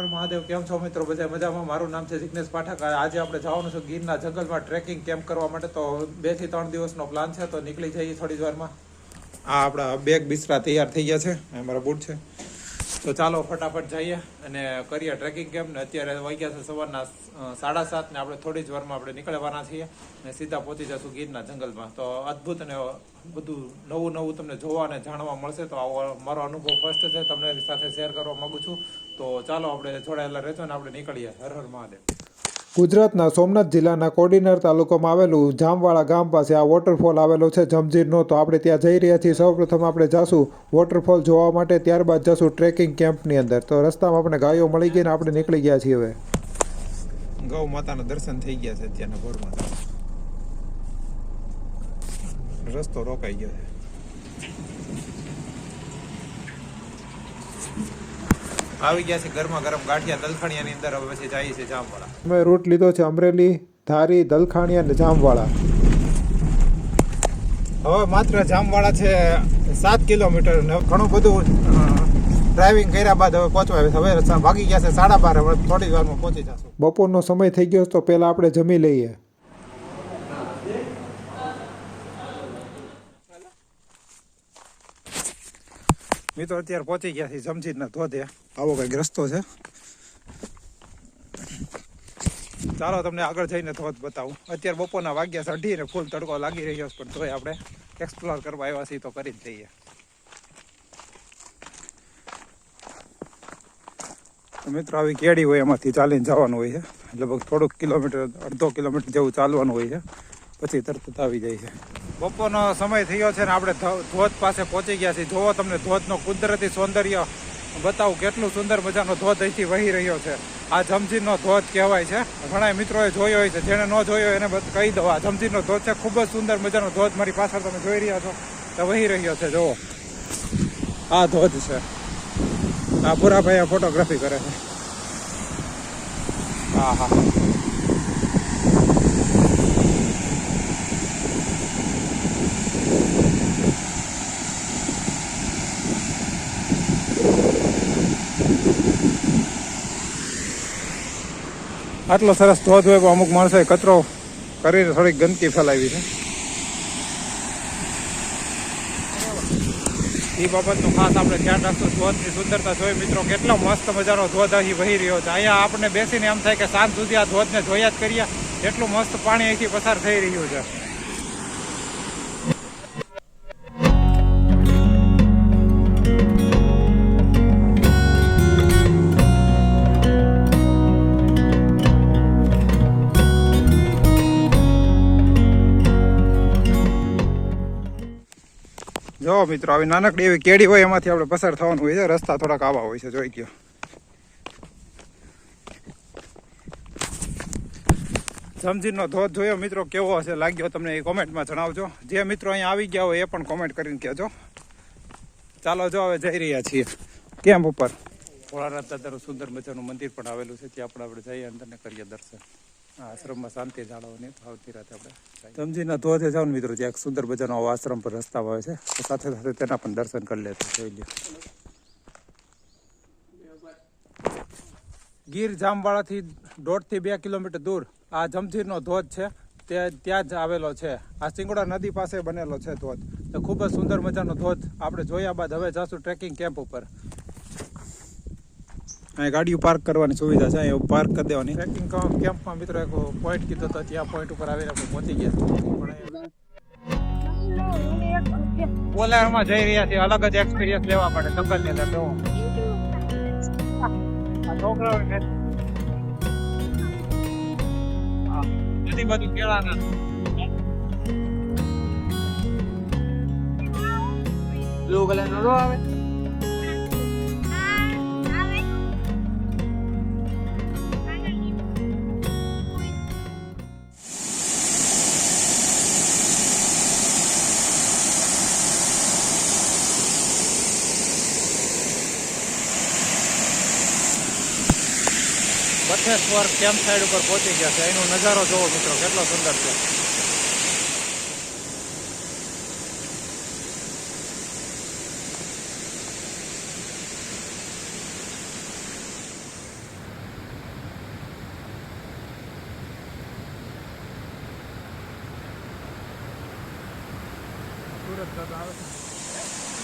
હર મહાદેવ. કેમ છો મિત્રો? બધા મજામાં? મારું નામ છે જિગ્નેશ પાઠક. આજે આપણે જવાનું છે ગીરના જંગલમાં ટ્રેકિંગ કેમ્પ કરવા માટે. તો 2 થી 3 દિવસનો પ્લાન છે, તો નીકળી જઈએ થોડી જ વારમાં. આ આપણા બેગ બિસ્તરા તૈયાર થઈ ગયા છે, અમારા બૂટ છે. તો ચાલો ફટાફટ જઈએ અને કરીએ ટ્રેકિંગ કેમ્પ. ને અત્યારે વાગ્યા છે સવારના 7:30 ને આપણે થોડી જ વારમાં આપણે નીકળવાના છીએ ને સીધા પહોંચી જશું ગીરના જંગલમાં. તો અદ્ભુત અને બધું નવું તમને જોવા અને જાણવા મળશે. તો આવો મારો અનુભવ ફર્સ્ટ છે, તમને સાથે શેર કરવા માંગુ છું. તો ચાલો આપણે જોડાયેલા રહેજો ને આપણે નીકળીએ. હર હર મહાદેવ. ગુજરાતના સોમનાથ જિલ્લાના કોડીનાર તાલુકામાં આવેલું જામવાળા ગામ પાસે આ વોટરફોલ આવેલો છે જમજીરનો. તો આપણે ત્યાં જઈ રહ્યા છીએ. સૌપ્રથમ આપણે જાશું વોટરફોલ જોવા માટે, ત્યારબાદ જશું ટ્રેકિંગ કેમ્પની અંદર. તો રસ્તામાં આપણે ગાયો મળી ગઈ ને આપણે નીકળી ગયા છીએ. હવે ગૌ માતાના દર્શન થઈ ગયા છે અત્યારના ભોરમાં. રસ્તો રોકાઈ ગયો છે. આવી ગયા છે ગરમા ગરમ ગાંઠિયા દલખાણીયાની અંદર. હવે પછી જઈએ છીએ જામવાળા. અમે રૂટ લીધો છે અમરેલી, ધારી, દલખાણી અને જામવાળા. હવે માત્ર જામવાળા છે 7 કિલોમીટર. ઘણું બધું ડ્રાઇવિંગ કર્યા બાદ હવે પહોંચવા આવે. હવે વાગી ગયા છે 12:30. હવે થોડી વારમાં પહોંચી જશું. બપોરનો સમય થઈ ગયો તો પહેલાં આપણે જમી લઈએ. મિત્રો અત્યારે પહોંચી ગયા છે જમજીરના ધોધે. આવો કંઈક રસ્તો છે. ચાલો તમને આગળ જઈને ધોધ બતાવું. અત્યારે બપોરના વાગ્યા 2:30 ને ફૂલ તડકો લાગી રહ્યો છે, પણ તોય આપણે એક્સપ્લોર કરવા આવ્યા છીએ તો કરી જ દઈએ. મિત્રો આવી કેડી હોય એમાંથી ચાલીને જવાનું હોય છે. લગભગ થોડુંક કિલોમીટર, અડધો કિલોમીટર જેવું ચાલવાનું હોય છે, પછી તરત આવી જાય છે. બપોરનો સમય થયો છે ને આપણે ધોધ પાસે પહોંચી ગયા છીએ. જોવો તમને ધોધનો કુદરતી સૌંદર્ય બતાવું. કેટલું સુંદર મજાનો ધોધ અહીંથી વહી રહ્યો છે. આ જમજીરનો ધોધ કહેવાય છે. ઘણા મિત્રોએ જોયો હોય છે, જેને ન જોયો એને કહી દો. આ જમજીરનો ધોધ છે, ખૂબ જ સુંદર મજાનો ધોધ. મારી પાછળ તમે જોઈ રહ્યા છો તો વહી રહ્યો છે. જુઓ આ ધોધ છે. આ ભૂરાભાઈ આ ફોટોગ્રાફી કરે છે. હા હા, આટલો સરસ ધોધ હોય, અમુક માણસોએ કચરો કરીને થોડીક ગંદકી ફેલાવી છે. એ બાબતનું ખાસ આપણે ધ્યાન રાખશું. ધોધની સુંદરતા જોઈ મિત્રો, કેટલો મસ્ત મજાનો ધોધ અહીં વહી રહ્યો છે. અહીંયા આપણને બેસીને એમ થાય કે સાંજ સુધી આ ધોધને જોયા જ કરીએ, એટલું મસ્ત પાણી અહીંથી પસાર થઈ રહ્યું છે. જો મિત્રો, આવી નાનકડી એવી કેડી હોય એમાંથી આપણે પસાર થવાનું હોય છે. રસ્તા થોડાક આવા હોય છે, જોઈ ગયો. જમજીરનો ધોધ જોયો મિત્રો, કેવો હશે લાગ્યો તમને એ કોમેન્ટમાં જણાવજો. જે મિત્રો અહીંયા આવી ગયા હોય એ પણ કોમેન્ટ કરીને કહેજો. ચાલો જો હવે જઈ રહ્યા છીએ કેમ્પ ઉપર. ભોળાનાથ દાદાનું સુંદર મજાનું મંદિર પણ આવેલું છે. ત્યાં પણ આપણે જઈએ અંદર ને કરીએ દર્શન. આશ્રમમાં શાંતિ જાળવવાની આવતી રાતે આપણે જમજીરના ધોધે જાવ ને મિત્રો, ત્યાં એક સુંદર મજાનો આશ્રમ પર રસ્તા આવે છે, તો સાથે સાથે તેના પણ દર્શન કરી લેતા જોઈ લે. ગીર જામવાળાથી 1.5 થી 2 કિલોમીટર દૂર આ જમજીરનો ધોધ છે. તે ત્યાં જ આવેલો છે. આ સિંગોડા નદી પાસે બનેલો છે ધોધ. તો ખૂબ જ સુંદર મજાનો ધોધ આપણે જોયા બાદ હવે જાશું ટ્રેકિંગ કેમ્પ ઉપર. અહીં ગાડીઓ પાર્ક કરવાની સુવિધા છે, અહીં પાર્ક કરી દેવાની. ટ્રેકિંગ કેમ્પમાં મિત્રો એક પોઈન્ટ કીધો હતો, ત્યાં પોઈન્ટ ઉપર આવીને આપણે પહોંચી ગયા. પોલારમાં જઈ રહ્યા છીએ, અલગ જ એક્સપિરિયન્સ લેવા માટે જંગલની અંદર. જો આ છોકરાઓ બધી બધું કેળાના બ્લુ કલર નો આવે. બથેશ્વર કેમ્પ સાઈડ ઉપર પહોંચી ગયા છે. એનો નજારો જોવો મિત્રો, કેટલો સુંદર છે.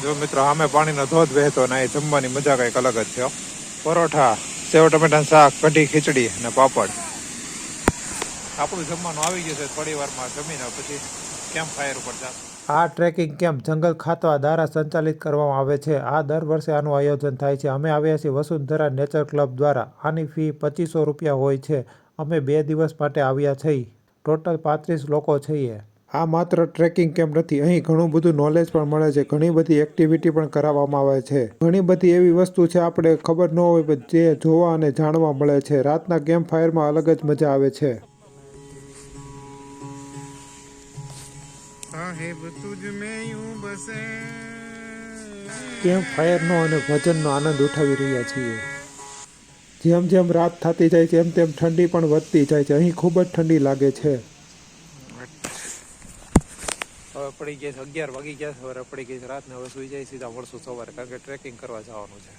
જો મિત્રો સામે પાણીનો ધોધ વહેતો ને એ જમવાની મજા કંઈક અલગ જ છે હો. પરોઠા, સેવ ટમેટાનું શાક, કઢી, ખીચડી અને પાપડ. આપણું જમવાનું આવી ગયું છે. થોડી વારમાં જમીને પછી કેમ્પ ફાયર ઉપર જા. આ ટ્રેકિંગ કેમ્પ જંગલ ખાતા દ્વારા સંચાલિત કરવામાં આવે છે. આ દર વર્ષે આનું આયોજન થાય છે. અમે આવ્યા છીએ વસુંધરા નેચર ક્લબ દ્વારા. આની ફી 2500 રૂપિયા હોય છે. અમે 2 દિવસ માટે આવ્યા છીએ. ટોટલ 35 લોકો છીએ. આ માત્ર ટ્રેકિંગ કેમ્પ નથી, અહીં ઘણું બધું નોલેજ પણ મળે છે. ઘણી બધી એક્ટિવિટી પણ કરાવવામાં આવે છે. ઘણી બધી એવી વસ્તુ છે આપણે ખબર ન હોય પણ જે જોવા અને જાણવા મળે છે. રાતના કેમ્પ ફાયરમાં અલગ જ મજા આવે છે. કેમ્પ ફાયરનો અને ભજનનો આનંદ ઉઠાવી રહ્યા છીએ. જેમ જેમ રાત થતી જાય છે તેમ ઠંડી પણ વધતી જાય છે. અહીં ખૂબ જ ઠંડી લાગે છે. હવે પડી ગયા છે 11 વાગી ગયા છે. હવે પડી ગઈ છે રાતને. હવે સુઈ જાય સીધા મળશું સવારે, કારણ કે ટ્રેકિંગ કરવા જવાનું છે.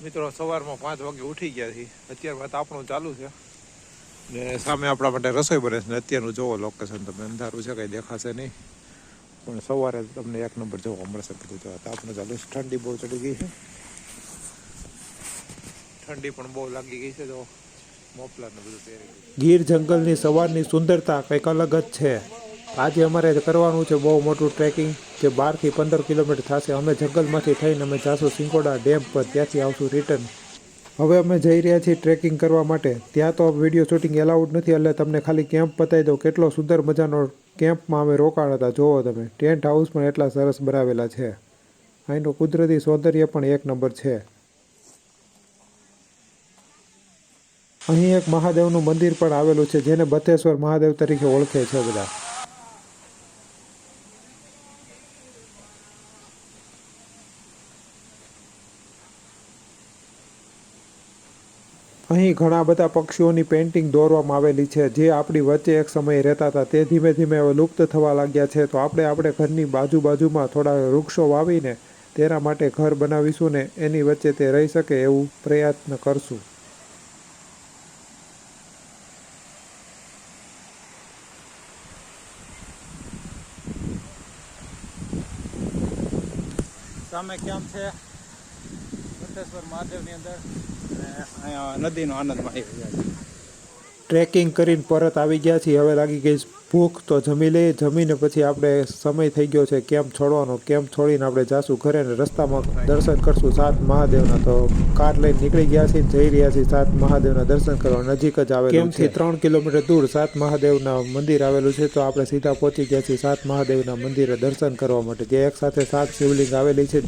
મિત્રો સવારમાં 5 વાગે ઉઠી ગયા છીએ. અત્યારમાં તાપણું ચાલુ છે ને સામે આપણા માટે રસોઈ બને છે. અત્યારનું જોવો લોકેશન, તમે અંધારું છે કંઈ દેખાશે નહીં, પણ સવારે તમને એક નંબર જોવા મળશે. બધું જોવા તાપણું ચાલુ છે. ઠંડી બહુ ચડી ગઈ છે. ઠંડી પણ બહુ લાગી ગઈ છે. જો મોફલર ને બધું પહેરી. ગીર જંગલની સવારની સુંદરતા કંઈક અલગ જ છે. આજે અમારે કરવાનું છે બહુ મોટું ટ્રેકિંગ, જે 12 થી 15 કિલોમીટર થશે. અમે જંગલમાંથી થઈને અમે જાશું સિંકોડા ડેમ પર, ત્યાંથી આવશું રિટર્ન. હવે અમે જઈ રહ્યા છીએ ટ્રેકિંગ કરવા માટે. ત્યાં તો વિડીયો શૂટિંગ એલાઉડ નથી, એટલે તમને ખાલી કેમ્પ બતાવી દઉં. કેટલો સુંદર મજાનો કેમ્પમાં અમે રોકાણા હતા. જુઓ તમે, ટેન્ટ હાઉસ પણ એટલા સરસ બનાવેલા છે. અહીંનું કુદરતી સૌંદર્ય પણ એક નંબર છે. અહીં એક મહાદેવનું મંદિર પણ આવેલું છે, જેને બથેશ્વર મહાદેવ તરીકે ઓળખે છે બધા. અહીં ઘણા બધા પક્ષીઓની પેઇન્ટિંગ દોરવામાં આવેલી છે, જે આપણી વચ્ચે એક સમયે રહેતા હતા. તે ધીમે ધીમે હવે લુપ્ત થવા લાગ્યા છે. તો આપણે ઘરની બાજુમાં થોડા વૃક્ષો વાવીને તેના માટે ઘર બનાવીશું ને એની વચ્ચે તે રહી શકે એવું પ્રયત્ન કરશું. સામે કેમ્પ છે બથેશ્વર મહાદેવની અંદર, અહીંયા નદીનો આનંદ માણી રહ્યા છે. ટ્રેકિંગ કરીને પરત આવી ગયા છીએ. હવે લાગી ગઈ ભૂખ, તો જમી લઈએ. જમીને પછી આપણે સમય થઈ ગયો છે કેમ્પ છોડવાનો. કેમ્પ છોડીને આપણે જાશું ઘરે ને રસ્તામાં દર્શન કરશું 7 મહાદેવના. તો કાર લઈને નીકળી ગયા છીએ, જઈ રહ્યા છીએ 7 મહાદેવના દર્શન કરવા. નજીક જ આવેલું કેમ્પથી 3 કિલોમીટર દૂર 7 મહાદેવના મંદિર આવેલું છે. તો આપણે સીધા પહોંચી ગયા છીએ 7 મહાદેવના મંદિરે દર્શન કરવા માટે, જે એક સાથે 7 શિવલિંગ આવેલી છે.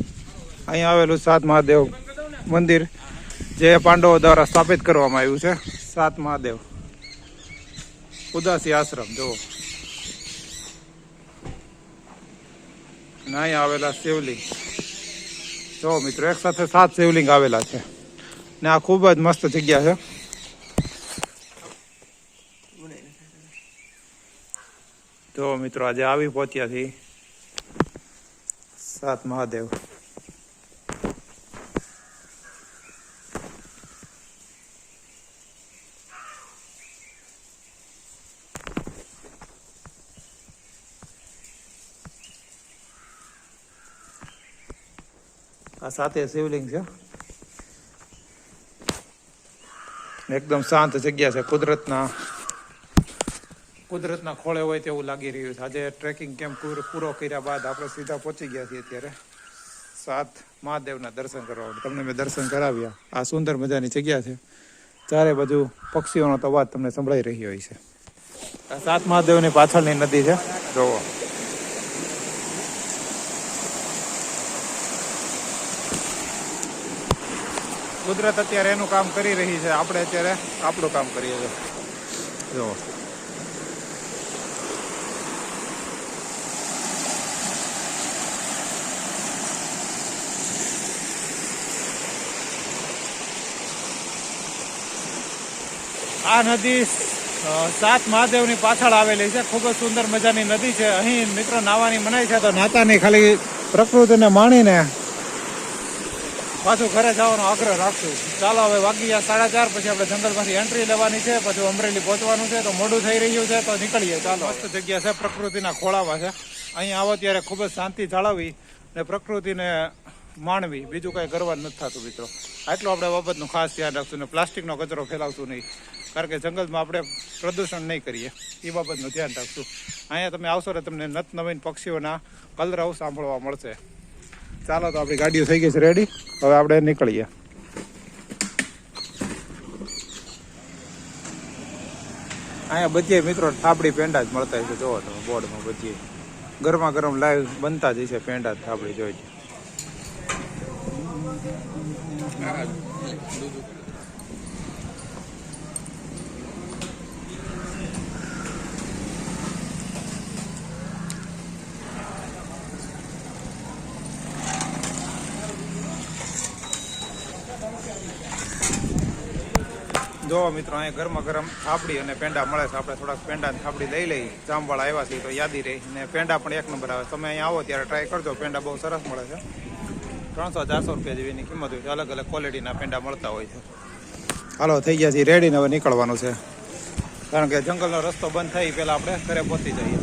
અહીંયા આવેલું 7 મહાદેવ મંદિર, જે પાંડવો દ્વારા સ્થાપિત કરવામાં આવ્યું છે. 7 મહાદેવ ઉદાસી આશ્રમ જુઓ. અહીંયા આવેલા શિવલિંગ જો મિત્રો, એક સાથે 7 શિવલિંગ આવેલા છે ને આ ખૂબ જ મસ્ત જગ્યા છે. તો મિત્રો આજે આવી પહોંચ્યા છીએ 7 મહાદેવ. આ 7 શિવલિંગ છે. એકદમ શાંત જગ્યા છે. કુદરતના ખોળે હોય તેવું લાગી રહ્યું છે. આજે ટ્રેકિંગ કેમ્પ પૂરો કર્યા બાદ આપણે સીધા પહોંચી ગયા છીએ અત્યારે 7 મહાદેવના દર્શન કરવા. તમને મેં દર્શન કરાવ્યા. આ સુંદર મજાની જગ્યા છે. ચારે બાજુ પક્ષીઓનો તો અવાજ તમને સંભળાઈ રહ્યો હોય છે. આ 7 મહાદેવની પાછળની નદી છે જોવો. કુદરત અત્યારે એનું કામ કરી રહી છે, આપણે અત્યારે આપણું કામ કરીએ છીએ. જો આ નદી 7 મહાદેવની પાછળ આવેલી છે. ખૂબ જ સુંદર મજાની નદી છે. અહીં મિત્રો નાવાની મનાઈ છે, તો નાતાની ખાલી પ્રકૃતિને માણીને પાછું ઘરે જવાનો આગ્રહ રાખશું. ચાલો હવે વાગી ગયા 4:30. પછી આપણે જંગલમાંથી એન્ટ્રી લેવાની છે. પછી અમરેલી પહોંચવાનું છે, તો મોડું થઈ રહ્યું છે, તો નીકળીએ. ચાલો. મસ્ત જગ્યા છે, પ્રકૃતિના ખોળામાં છે. અહીંયા આવો ત્યારે ખૂબ જ શાંતિ જાળવવી ને પ્રકૃતિને માણવી, બીજું કાંઈ કરવા નથી થતું મિત્રો. આટલું આપણે બાબતનું ખાસ ધ્યાન રાખશું ને પ્લાસ્ટિકનો કચરો ફેલાવશું નહીં, કારણ કે જંગલમાં આપણે પ્રદૂષણ નહીં કરીએ એ બાબતનું ધ્યાન રાખશું. અહીંયા તમે આવશો ને તમને નત નવીન પક્ષીઓના કલરવ સાંભળવા મળશે. ચાલો તો આપણી ગાડીઓ થઈ ગઈ છે રેડી, હવે આપણે નીકળીએ. અહીંયા બધી મિત્રો થાબડી પેંડા જ મળતા હશે, જોવો તમે બોર્ડમાં બધી ગરમા ગરમ લાઈવ બનતા જ હશે પેંડા થાબડી જોઈ. જો મિત્રો અહીંયા ગરમા ગરમ થાબડી અને પેંડા મળે છે. આપણે થોડાક પેંડા થાબડી લઈ લઈ, જામવાળા આવ્યા છીએ તો યાદી રહી. ને પેંડા પણ એક નંબર આવે. તમે અહીંયા આવો ત્યારે ટ્રાય કરજો, પેંડા બહુ સરસ મળે છે. 300-400 રૂપિયા જેવીની કિંમત હોય છે. અલગ અલગ ક્વોલિટીના પેંડા મળતા હોય છે. હાલો થઈ ગયા છીએ રેડી ને હવે નીકળવાનું છે, કારણ કે જંગલનો રસ્તો બંધ થાય પહેલાં આપણે ઘરે પહોંચી જઈએ.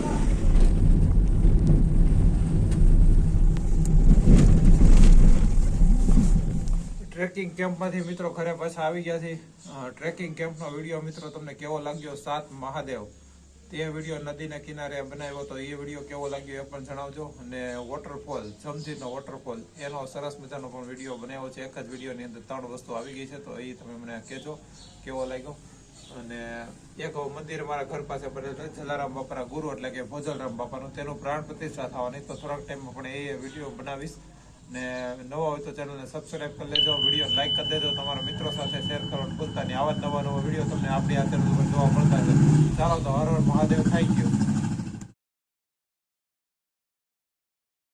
ટ્રેકિંગ કેમ્પમાંથી મિત્રો ઘરે પાછા આવી ગયા છે. ટ્રેકિંગ કેમ્પનો વિડીયો મિત્રો તમને કેવો લાગ્યો? 7 મહાદેવ તે વિડીયો નદીના કિનારે બનાવ્યો તો એ વિડીયો કેવો લાગ્યો એ પણ જણાવજો. અને વોટરફોલ, જમજીરનો વોટરફોલ એનો સરસ મજાનો પણ વિડીયો બનાવ્યો છે. એક જ વિડીયોની અંદર 3 વસ્તુ આવી ગઈ છે, તો એ તમે મને કહેજો કેવો લાગ્યો. અને એક મંદિર મારા ઘર પાસે બનેલું છે, જલારામ બાપાના ગુરુ એટલે કે ભોજલરામ બાપાનું, તેનું પ્રાણ પ્રતિષ્ઠા થવાની, તો થોડાક ટાઈમમાં પણ એ વિડીયો બનાવીશ. ને નવા હોય તો ચેનલને સબસ્ક્રાઈબ કરી લેજો, વિડીયો લાઈક કરી દેજો, તમારા મિત્રો સાથે શેર કરવાનું ભૂલતા નહીં. આવા જ નવા વિડીયો તમને આપણી આ ચેનલ ઉપર જોવા મળતા છે. ચાલો તો હર હર મહાદેવ, થેન્ક યુ.